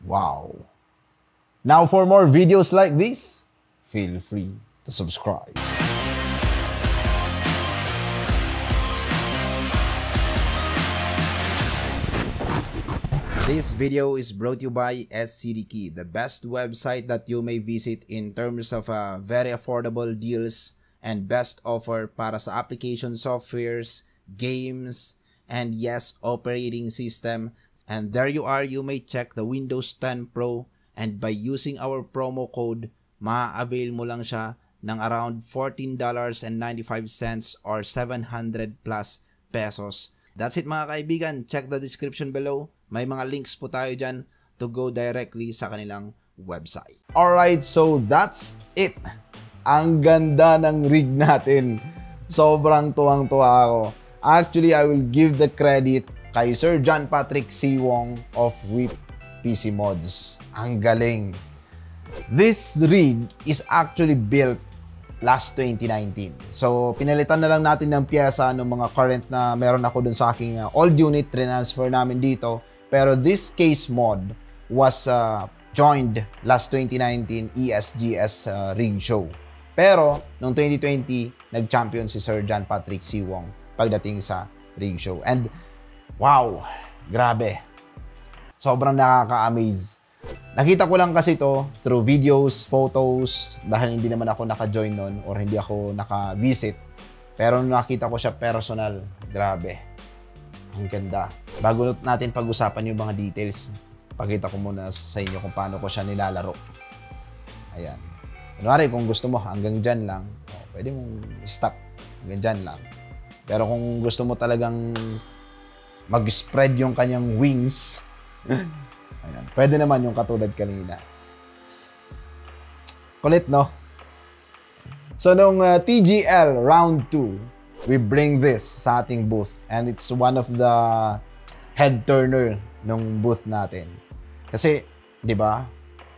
Wow. Now for more videos like this, feel free to subscribe. This video is brought to you by SCDKey, the best website that you may visit in terms of very affordable deals and best offer para sa application softwares, games, and yes, operating system. And there you are, you may check the Windows 10 Pro, and by using our promo code, ma-avail mo lang siya ng around $14.95 or 700 plus pesos. That's it mga kaibigan. Check the description below. May mga links po tayo dyan to go directly sa kanilang website. Alright, so that's it. Ang ganda ng rig natin. Sobrang tuwang-tuwa ako. Actually, I will give the credit kay Sir John Patrick Siwong of Whip PC Mods. Ang galing. This rig is actually built last 2019. So, pinalitan na lang natin ng pyesa ng mga current na meron ako dun sa aking old unit. Transfer namin dito. Pero this case mod was joined last 2019 ESGS rig show. Pero, noong 2020, nag-champion si Sir John Patrick Siwong pagdating sa rig show. And, wow! Grabe. Sobrang nakaka-amaze. Nakita ko lang kasi to through videos, photos, dahil hindi naman ako naka-join nun or hindi ako naka-visit. Pero nung nakita ko siya personal, grabe. Ang ganda. Bago natin pag-usapan yung mga details, pakita ko muna sa inyo kung paano ko siya nilalaro. Ayan. Kunwari, kung gusto mo hanggang dyan lang, pwede mong stop hanggang dyan lang. Pero kung gusto mo talagang mag-spread yung kanyang wings, ayan, pwede naman yung katulad kanina. Kulit, no? So, nung TGL Round 2, we bring this sa ating booth. And it's one of the head turner nung booth natin. Kasi, di ba,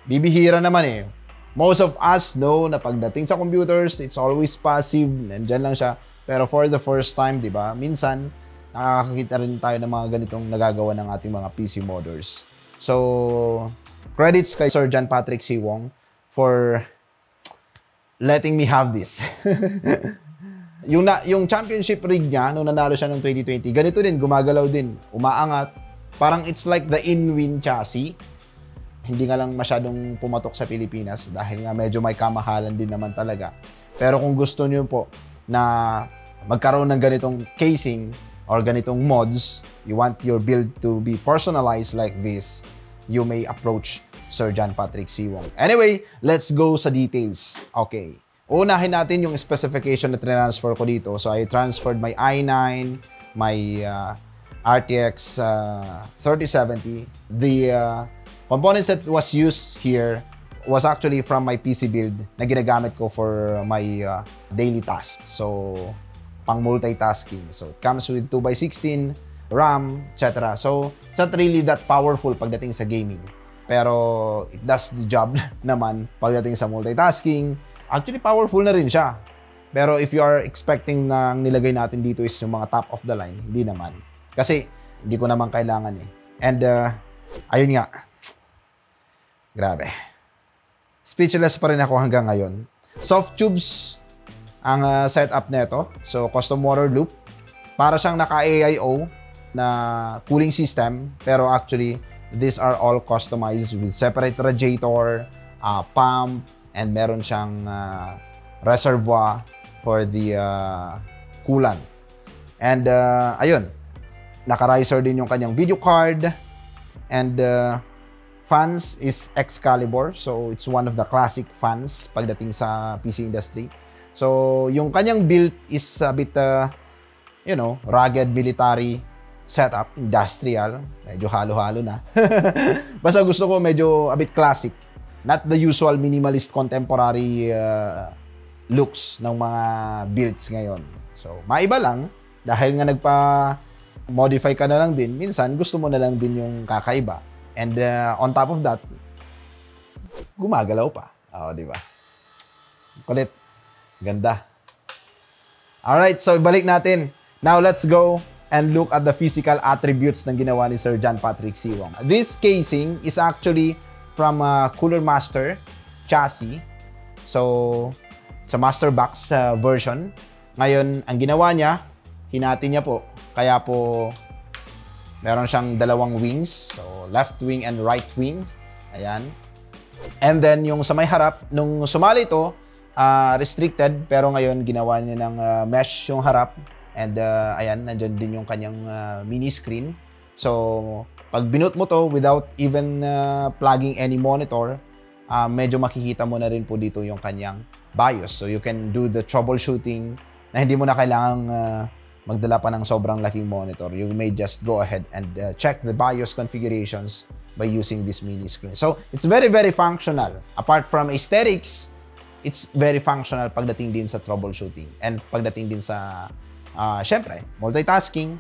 bibihira naman eh. Most of us know na pagdating sa computers, it's always passive. Nandyan lang siya. Pero for the first time, di ba, minsan, nakakakita rin tayo ng mga ganitong nagagawa ng ating mga PC modders. So, credits kay Sir John Patrick Siwong for letting me have this. yung championship rig niya, nung nanalo siya noong 2020, ganito din, gumagalaw din, umaangat. Parang it's like the in-win chassis. Hindi nga lang masyadong pumatok sa Pilipinas dahil nga medyo may kamahalan din naman talaga. Pero kung gusto niyo po na magkaroon ng ganitong casing, or ganitong mods, you want your build to be personalized like this, you may approach Sir John Patrick Siwong. Anyway, let's go sa details. Okay. Unahin natin yung specification na transfer ko dito. So, I transferred my i9, my RTX 3070. The components that was used here was actually from my PC build na ginagamit ko for my daily tasks. So, pang multitasking. So, it comes with 2x16, RAM, etc. So, it's not really that powerful pagdating sa gaming. Pero, it does the job naman pagdating sa multitasking. Actually, powerful na rin siya. Pero, if you are expecting na nilagay natin dito is yung mga top of the line, hindi naman. Kasi, hindi ko naman kailangan eh. And, ayun nga. Grabe. Speechless pa rin ako hanggang ngayon. Soft tubes ang setup nito. So, custom water loop. Para siyang naka-AIO na cooling system. Pero actually, these are all customized with separate radiator, pump, and meron siyang reservoir for the coolant. And, ayun. Naka-riser din yung kanyang video card. And, fans is Excalibur. So, it's one of the classic fans pagdating sa PC industry. So, yung kanyang build is a bit, you know, rugged military setup, industrial. Medyo halo-halo na. Basta gusto ko medyo a bit classic. Not the usual minimalist contemporary looks ng mga builds ngayon. So, maiba lang. Dahil nga nagpa-modify ka na lang din, minsan gusto mo na lang din yung kakaiba. And on top of that, gumagalaw pa. Oo, di ba? Kulit. Ganda. Alright, so balik natin. Now, let's go and look at the physical attributes ng ginawa ni Sir John Patrick Siwong. This casing is actually from Cooler Master chassis. So, sa Master Box version. Ngayon, ang ginawa niya, hinati niya po. Kaya po, meron siyang dalawang wings. So, left wing and right wing. Ayan. And then, yung sa may harap, nung sumali ito, restricted. Pero ngayon, ginawa niya ng mesh yung harap. And ayan, nandyan din yung kanyang mini screen. So, pag binoot mo to without even plugging any monitor, medyo makikita mo na rin po dito yung kanyang BIOS. So, you can do the troubleshooting na hindi mo na kailangang magdala pa ng sobrang laking monitor. You may just go ahead and check the BIOS configurations by using this mini screen. So, it's very, very functional. Apart from aesthetics, it's very functional pagdating din sa troubleshooting and pagdating din sa syempre, multitasking.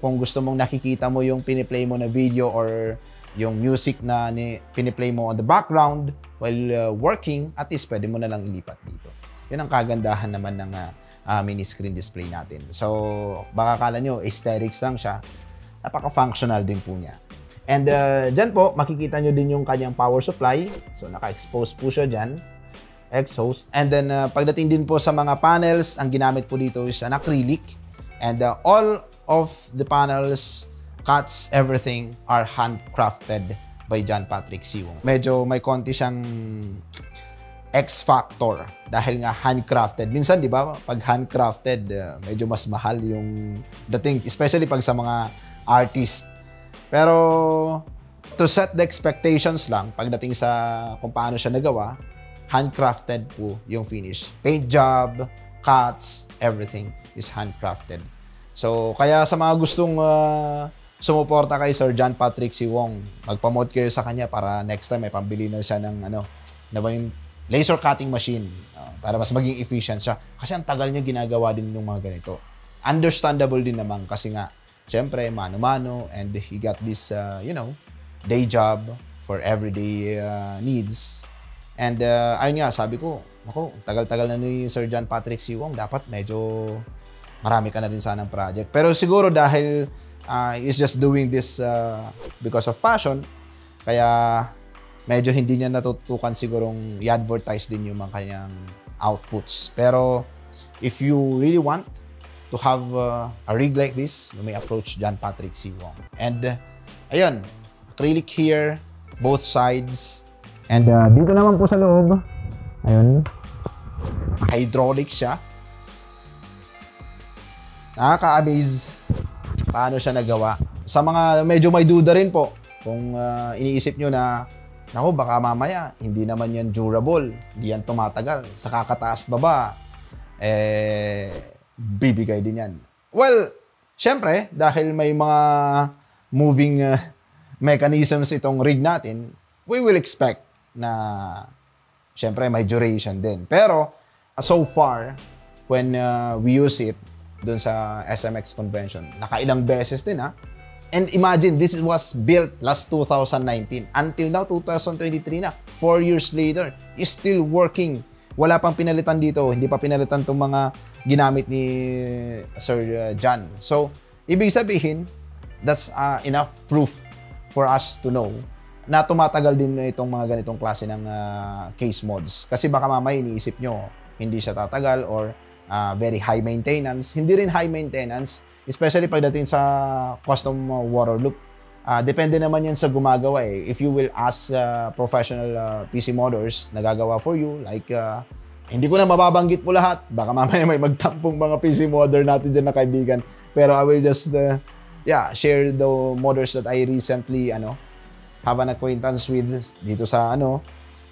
Kung gusto mong nakikita mo yung piniplay mo na video or yung music na piniplay mo on the background while working, at least pwede mo na lang ilipat dito. Yun ang kagandahan naman ng mini screen display natin. So, baka kala nyo, aesthetics lang siya. Napaka-functional din po niya. And dyan po, makikita nyo din yung kanyang power supply. So, naka-expose po siya dyan. Exhaust. And then, pagdating din po sa mga panels, ang ginamit po dito is an acrylic. And all of the panels, cuts, everything are handcrafted by John Patrick Siwong. Medyo may konti siyang X factor dahil nga handcrafted. Minsan, di ba, pag handcrafted, medyo mas mahal yung dating, especially pag sa mga artist. Pero, to set the expectations lang, pagdating sa kung paano siya nagawa, handcrafted po yung finish. Paint job, cuts, everything is handcrafted. So, kaya sa mga gustong sumuporta kay Sir John Patrick Siwong, magpa-mod kayo sa kanya para next time may pambili na siya ng yung laser cutting machine para mas maging efficient siya. Kasi ang tagal niya ginagawa din yung mga ganito. Understandable din naman kasi nga, syempre, mano-mano, and he got this, day job for everyday needs. And ayun nga, sabi ko, ako, tagal-tagal na ni Sir John Patrick Siwong, dapat medyo marami ka na rin sanang project. Pero siguro dahil he's just doing this because of passion, kaya medyo hindi niya natutukan sigurong i-advertise din yung mga kanyang outputs. Pero if you really want to have a rig like this, you may approach John Patrick Siwong. And ayun, acrylic here, both sides. And dito naman po sa loob, ayun, hydraulic siya. Nakaka-amaze paano siya nagawa. Sa mga medyo may duda rin po, kung iniisip nyo na, naku, baka mamaya, hindi naman yan durable, hindi yan tumatagal, sa kakataas baba, bibigay din yan. Well, syempre, dahil may mga moving mechanisms itong rig natin, we will expect na syempre may duration din. Pero so far, when we use it dun sa SMX convention, nakailang beses din And imagine, this was built last 2019. Until now, 2023 na. 4 years later, is still working. Wala pang pinalitan dito. Hindi pa pinalitan itong mga ginamit ni Sir John. So, ibig sabihin, that's enough proof for us to know na tumatagal din itong mga ganitong klase ng case mods. Kasi baka mamaya iniisip nyo, hindi siya tatagal or very high maintenance. Hindi rin high maintenance, especially pagdating sa custom water loop. Depende naman yan sa gumagawa eh. If you will ask professional PC modders na gagawa for you, like, hindi ko na mababanggit po lahat. Baka mamaya may magtampong mga PC modder natin dyan na kaibigan. Pero I will just, share the modders that I recently, have an acquaintance with dito sa,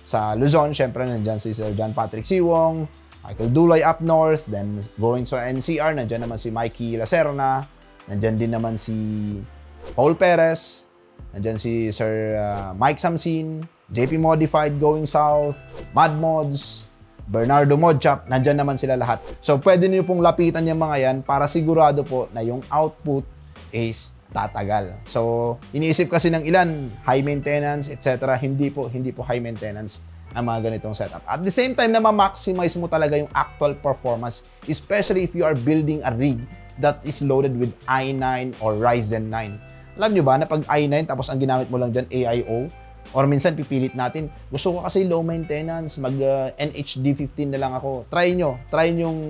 sa Luzon. Syempre, nandyan si Sir John Patrick Siwong, Michael Dulay up north, then going sa NCR, nandyan naman si Mikey Lacerna, nandyan din naman si Paul Perez, nandyan si Sir Mike Samsin, JP Modified going south, Mad Mods, Bernardo Modchap, nandyan naman sila lahat. So, pwede niyo pong lapitan yung mga yan para sigurado po na yung output is tatagal. So, iniisip kasi ng ilan, high maintenance, etc. Hindi po high maintenance ang mga ganitong setup. At the same time na ma-maximize mo talaga yung actual performance, especially if you are building a rig that is loaded with i9 or Ryzen 9. Alam nyo ba na pag i9 tapos ang ginamit mo lang dyan AIO, or minsan pipilit natin, gusto ko kasi low maintenance, mag NHD15 na lang ako. Try nyo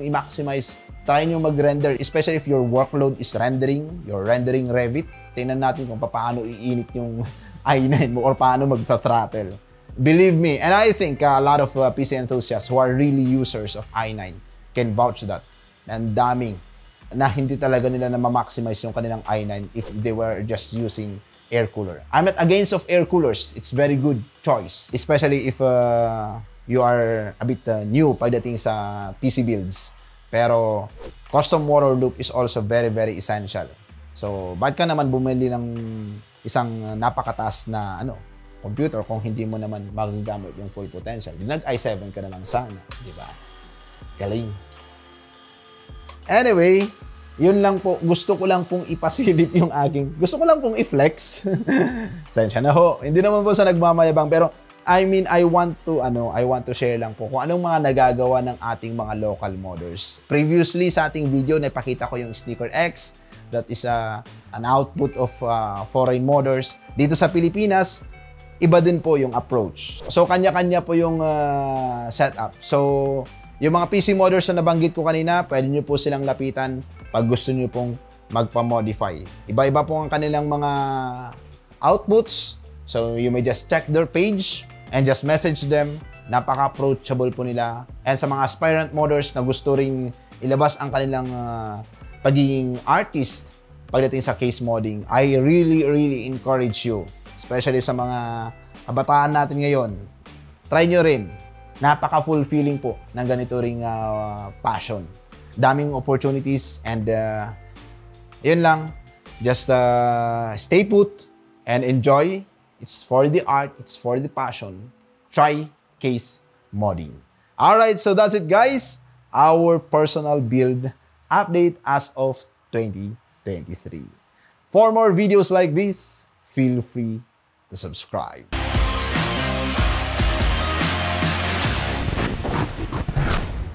i-maximize, try nyo mag-render, especially if your workload is rendering, you're rendering Revit. Tingnan natin kung paano iinit yung i9 mo or paano mag-throttle. Believe me, and I think a lot of PC enthusiasts who are really users of i9 can vouch that. And daming na hindi talaga nila na ma-maximize yung kanilang i9 if they were just using air cooler. I'm not against of air coolers. It's very good choice. Especially if you are a bit new pagdating sa PC builds. Pero custom water loop is also very, very essential. So, bakit ka naman bumili ng isang napakataas na computer kung hindi mo naman magagamit yung full potential? Nag i7 ka na lang sana, di ba? Galing. Anyway, yun lang po. Gusto ko lang pong ipasilip yung aking... Gusto ko lang pong i-flex. Sensya na ho. Hindi naman po sa nagmamayabang. Pero, I mean, I want to share lang po kung anong mga nagagawa ng ating mga local modders. Previously, sa ating video, napakita ko yung Sneaker X. That is an output of foreign modders. Dito sa Pilipinas, iba din po yung approach. So, kanya-kanya po yung setup. So, yung mga PC modders na nabanggit ko kanina, pwede nyo po silang lapitan pag gusto nyo pong magpa-modify. Iba-iba po ang kanilang mga outputs. So, you may just check their page and just message them. Napaka-approachable po nila. And sa mga aspirant modders na gusto ring ilabas ang kanilang pagiging artist pagdating sa case modding, I really encourage you. Especially sa mga kabataan natin ngayon. Try nyo rin. Napaka-fulfilling po ng ganito ring passion. Daming opportunities and yun lang. Just stay put and enjoy. It's for the art. It's for the passion. Try case modding. Alright, so that's it guys. Our personal build update as of 2023. For more videos like this, feel free to subscribe.